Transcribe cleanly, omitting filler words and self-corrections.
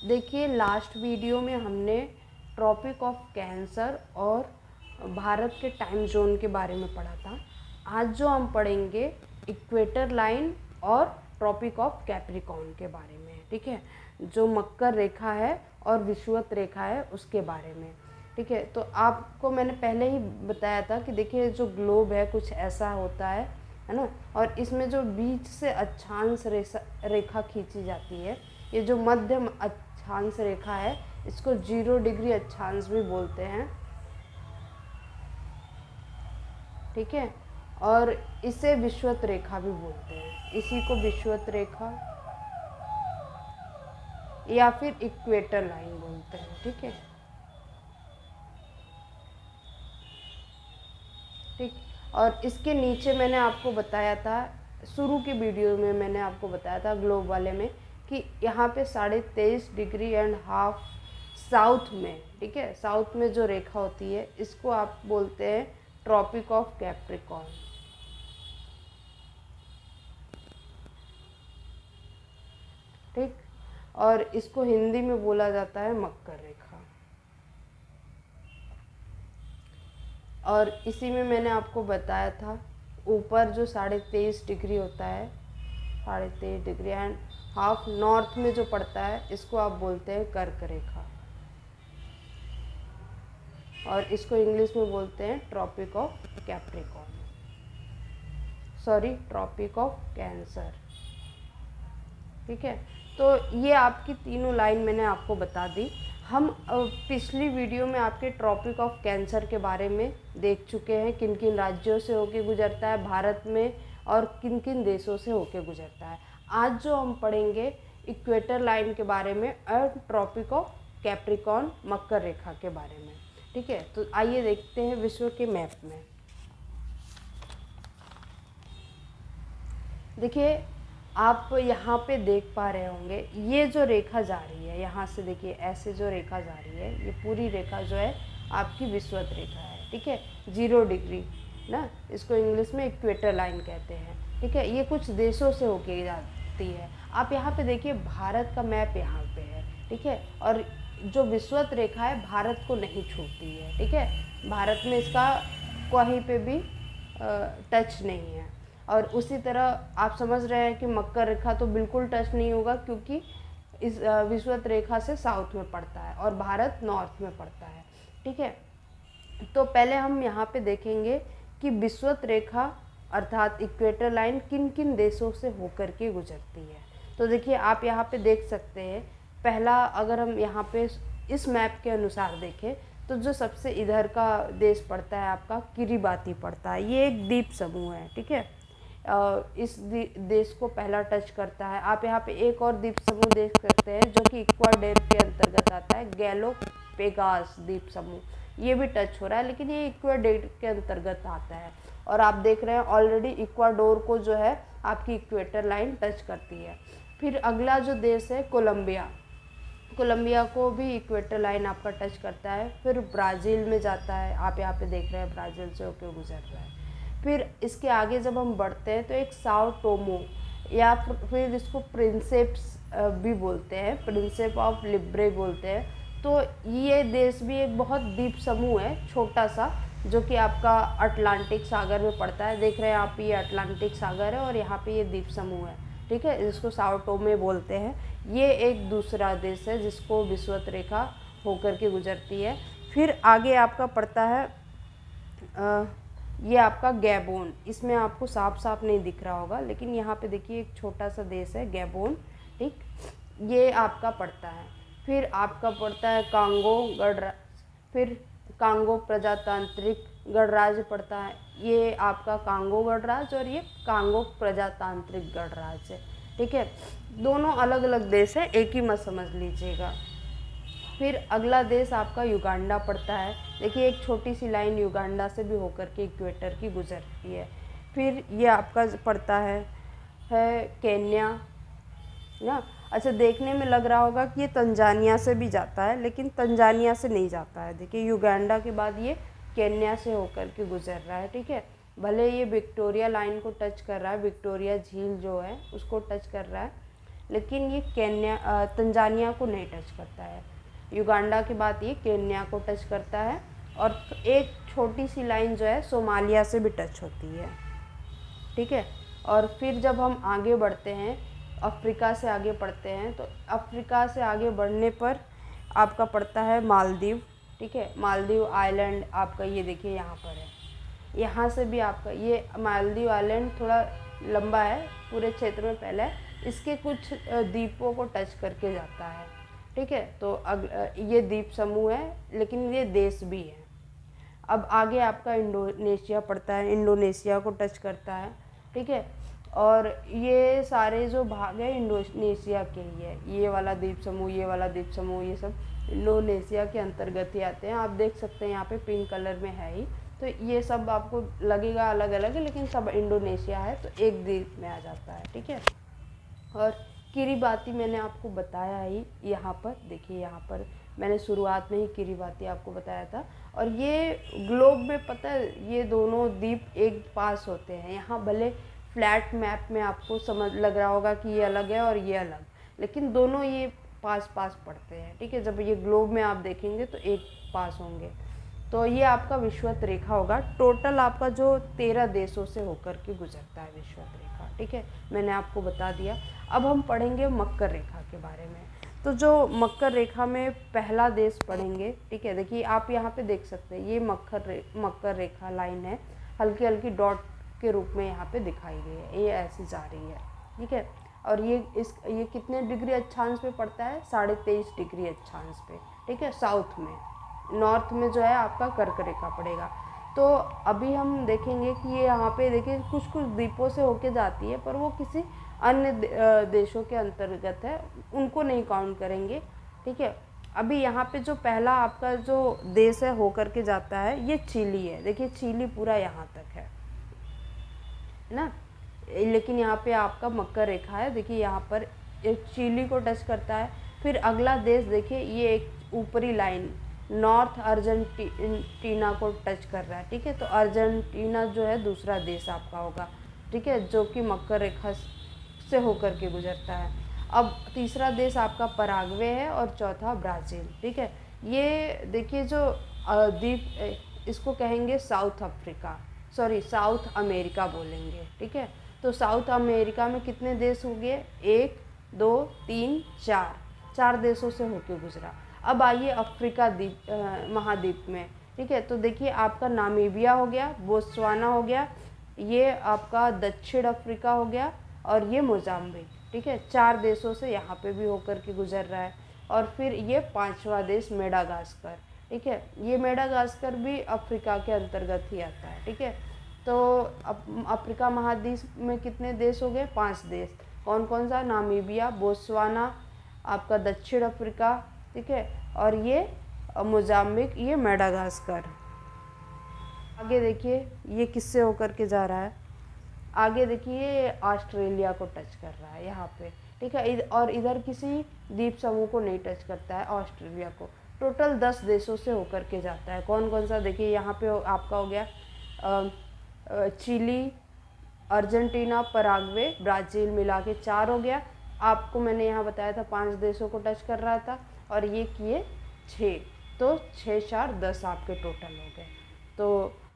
देखिए last video में हमने ट्रॉपिक ऑफ कैंसर और भारत के टाइम जोन के बारे में पढ़ा था। आज जो हम पढ़ेंगे इक्वेटर लाइन और ट्रॉपिक ऑफ कैप्रिकॉर्न के बारे में, ठीक है, जो मकर रेखा है और विषुवत रेखा है उसके बारे में, ठीक है। तो आपको मैंने पहले ही बताया था कि देखिए जो ग्लोब है कुछ ऐसा होता है ना, और इसमें जो बीच से अक्षांश रेखा खींची जाती है, ये जो मध्यम अक्षांश रेखा है इसको 0 डिग्री अक्षांश भी बोलते हैं, ठीक है। और इसे विषुवत रेखा भी बोलते हैं, इसी को विषुवत रेखा या फिर इक्वेटर लाइन बोलते हैं, ठीक है, ठीक। और इसके नीचे मैंने आपको बताया था, शुरू की वीडियो में मैंने आपको बताया था ग्लोब वाले में, कि यहाँ पे 23.5 डिग्री एंड हाफ साउथ में, ठीक है, साउथ में जो रेखा होती है इसको आप बोलते हैं ट्रॉपिक ऑफ कैप्रिकॉर्न, ठीक। और इसको हिंदी में बोला जाता है मकर रेखा। और इसी में मैंने आपको बताया था ऊपर जो 23.5 डिग्री होता है, 23.5 डिग्री एंड हाफ नॉर्थ में जो पड़ता है इसको आप बोलते हैं कर्क रेखा, और इसको इंग्लिश में बोलते हैं tropic of Capricorn, sorry tropic of Cancer, ठीक है। तो ये आपकी तीनों लाइन मैंने आपको बता दी। हम पिछली वीडियो में आपके ट्रॉपिक ऑफ कैंसर के बारे में देख चुके हैं, किन किन राज्यों से होके गुजरता है भारत में और किन किन देशों से होके गुजरता है। आज जो हम पढ़ेंगे इक्वेटर लाइन के बारे में और ट्रॉपिक ऑफ कैप्रिकॉर्न मकर रेखा के बारे में, ठीक है। तो आइए देखते हैं विश्व के मैप में। देखिए आप यहाँ पे देख पा रहे होंगे ये जो रेखा जा रही है यहाँ से, देखिए ऐसे जो रेखा जा रही है ये पूरी रेखा जो है आपकी विषुवत रेखा है, ठीक है, 0 डिग्री ना, इसको इंग्लिश में इक्वेटर लाइन कहते हैं, ठीक है। ये कुछ देशों से होके जाती है। आप यहाँ पे देखिए भारत का मैप यहाँ पे है, ठीक है, और जो विषुवत रेखा है भारत को नहीं छूती है, ठीक है, भारत में इसका कहीं पे भी टच नहीं है। और उसी तरह आप समझ रहे हैं कि मकर रेखा तो बिल्कुल टच नहीं होगा, क्योंकि इस विषुवत रेखा से साउथ में पड़ता है और भारत नॉर्थ में पड़ता है, ठीक है। तो पहले हम यहाँ पे देखेंगे कि विषुवत रेखा अर्थात इक्वेटर लाइन किन किन देशों से होकर के गुजरती है। तो देखिए आप यहाँ पे देख सकते हैं, पहला अगर हम यहाँ पे इस मैप के अनुसार देखें तो जो सबसे इधर का देश पड़ता है आपका किरिबाती पड़ता है, ये एक द्वीप समूह है, ठीक है। इस देश को पहला टच करता है। आप यहाँ पे एक और द्वीप समूह देख सकते हैं जो कि इक्वाडोर के अंतर्गत आता है, गैलोपेगास द्वीप समूह, ये भी टच हो रहा है लेकिन ये इक्वाडोर के अंतर्गत आता है। और आप देख रहे हैं ऑलरेडी इक्वाडोर को जो है आपकी इक्वेटर लाइन टच करती है। फिर अगला जो देश है कोलंबिया, कोलंबिया को भी इक्वेटर लाइन आपका टच करता है। फिर ब्राज़ील में जाता है, आप यहाँ पे देख रहे हैं ब्राज़ील से होकर गुजर रहा है। फिर इसके आगे जब हम बढ़ते हैं तो एक साओ टोमो या फिर इसको प्रिंसेप्स भी बोलते हैं, प्रिंसेप ऑफ लिब्रे बोलते हैं। तो ये देश भी एक बहुत द्वीप समूह है छोटा सा, जो कि आपका अटलांटिक सागर में पड़ता है। देख रहे हैं आप, ये अटलांटिक सागर है और यहाँ पे ये द्वीप समूह है, ठीक है, जिसको साओ टोमे बोलते हैं। ये एक दूसरा देश है जिसको विषुवत रेखा होकर के गुजरती है। फिर आगे आपका पड़ता है ये आपका गैबोन, इसमें आपको साफ साफ नहीं दिख रहा होगा लेकिन यहाँ पे देखिए एक छोटा सा देश है गैबोन, ठीक, ये आपका पड़ता है। फिर आपका पड़ता है कांगो गणराज्य, फिर कांगो प्रजातांत्रिक गणराज्य पड़ता है, ये आपका कांगो गणराज्य और ये कांगो प्रजातांत्रिक गणराज्य, ठीक है, दोनों अलग अलग देश है, एक ही मत समझ लीजिएगा। फिर अगला देश आपका युगांडा पड़ता है। देखिए एक छोटी सी लाइन युगांडा से भी होकर के इक्वेटर की गुजरती है। फिर ये आपका पड़ता है केन्या ना। अच्छा, देखने में लग रहा होगा कि ये तंजानिया से भी जाता है, लेकिन तंजानिया से नहीं जाता है। देखिए युगांडा के बाद ये केन्या से होकर के गुजर रहा है, ठीक है। भले ये विक्टोरिया लाइन को टच कर रहा है, विक्टोरिया झील जो है उसको टच कर रहा है, लेकिन ये तंजानिया को नहीं टच करता है। युगांडा के बाद ये केन्या को टच करता है, और एक छोटी सी लाइन जो है सोमालिया से भी टच होती है, ठीक है। और फिर जब हम आगे बढ़ते हैं, अफ्रीका से आगे बढ़ते हैं, तो अफ्रीका से आगे बढ़ने पर आपका पड़ता है मालदीव, ठीक है। मालदीव आइलैंड आपका ये देखिए यहाँ पर है। यहाँ से भी आपका ये मालदीव आइलैंड थोड़ा लंबा है, पूरे क्षेत्र में फैला है, इसके कुछ द्वीपों को टच करके जाता है, ठीक है। तो ये द्वीप समूह है, लेकिन ये देश भी है। अब आगे आपका इंडोनेशिया पड़ता है, इंडोनेशिया को टच करता है, ठीक है। और ये सारे जो भाग है इंडोनेशिया के ही है, ये वाला द्वीप समूह, ये वाला द्वीप समूह, ये सब इंडोनेशिया के अंतर्गत ही आते हैं। आप देख सकते हैं यहाँ पे पिंक कलर में है ही, तो ये सब आपको लगेगा अलग अलग है, लेकिन सब इंडोनेशिया है, तो एक द्वीप में आ जाता है, ठीक है। और किरिबाती मैंने आपको बताया ही, यहाँ पर देखिए, यहाँ पर मैंने शुरुआत में ही किरिबाती आपको बताया था। और ये ग्लोब में पता है ये दोनों द्वीप एक पास होते हैं। यहाँ भले फ्लैट मैप में आपको समझ लग रहा होगा कि ये अलग है और ये अलग, लेकिन दोनों ये पास पास पड़ते हैं, ठीक है। जब ये ग्लोब में आप देखेंगे तो एक पास होंगे। तो ये आपका विषुवत रेखा होगा। टोटल आपका जो 13 देशों से होकर के गुजरता है विषुवत रेखा, ठीक है, मैंने आपको बता दिया। अब हम पढ़ेंगे मकर रेखा के बारे में। तो जो मकर रेखा में पहला देश पढ़ेंगे, ठीक है, देखिए आप यहाँ पे देख सकते हैं, ये मकर रेखा लाइन है, हल्की हल्की डॉट के रूप में यहाँ पे दिखाई गई है, ये ऐसी जा रही है, ठीक है। और ये कितने डिग्री अक्षांश पे पड़ता है? 23.5 डिग्री अक्षांश पे, ठीक है, साउथ में। नॉर्थ में जो है आपका कर्क रेखा पड़ेगा। तो अभी हम देखेंगे कि ये यहाँ पे देखिए कुछ कुछ द्वीपों से होके जाती है, पर वो किसी अन्य देशों के अंतर्गत है, उनको नहीं काउंट करेंगे, ठीक है। अभी यहाँ पे जो पहला आपका जो देश है होकर के जाता है, ये चिली है। देखिए चिली पूरा यहाँ तक है ना, लेकिन यहाँ पे आपका मकर रेखा है, देखिए यहाँ पर एक चिली को टच करता है। फिर अगला देश देखिए, ये एक ऊपरी लाइन नॉर्थ अर्जेंटीना को टच कर रहा है, ठीक है। तो अर्जेंटीना जो है दूसरा देश आपका होगा, ठीक है, जो कि मकर रेखा से होकर के गुजरता है। अब तीसरा देश आपका पराग्वे है और चौथा ब्राज़ील, ठीक है। ये देखिए जो द्वीप, इसको कहेंगे साउथ अमेरिका बोलेंगे, ठीक है। तो साउथ अमेरिका में कितने देश हो गए? 1 2 3 4 देशों से होकर गुजरा। अब आइए अफ्रीका महाद्वीप में, ठीक है। तो देखिए आपका नामीबिया हो गया, बोत्सवाना हो गया, ये आपका दक्षिण अफ्रीका हो गया, और ये मोजाम्बिक, ठीक है। 4 देशों से यहाँ पे भी होकर के गुजर रहा है। और फिर ये 5वां देश मेडागास्कर, ठीक है, ये मेडागास्कर भी अफ्रीका के अंतर्गत ही आता है, ठीक है। तो अफ्रीका महाद्वीप में कितने देश हो गए? 5 देश। कौन कौन सा? नामीबिया, बोत्सवाना, आपका दक्षिण अफ्रीका, ठीक है, और ये मोजाम्बिक, ये मेडागास्कर। आगे देखिए ये किससे होकर के जा रहा है? आगे देखिए ऑस्ट्रेलिया को टच कर रहा है यहाँ पे, ठीक है। और इधर किसी द्वीप समूह को नहीं टच करता है, ऑस्ट्रेलिया को। टोटल 10 देशों से होकर के जाता है। कौन कौन सा? देखिए यहाँ पे आपका हो गया चिली, अर्जेंटीना, पराग्वे, ब्राज़ील, मिला के 4 हो गया। आपको मैंने यहाँ बताया था 5 देशों को टच कर रहा था, और ये किए 6, तो 6 4 10 आपके टोटल हो गए। तो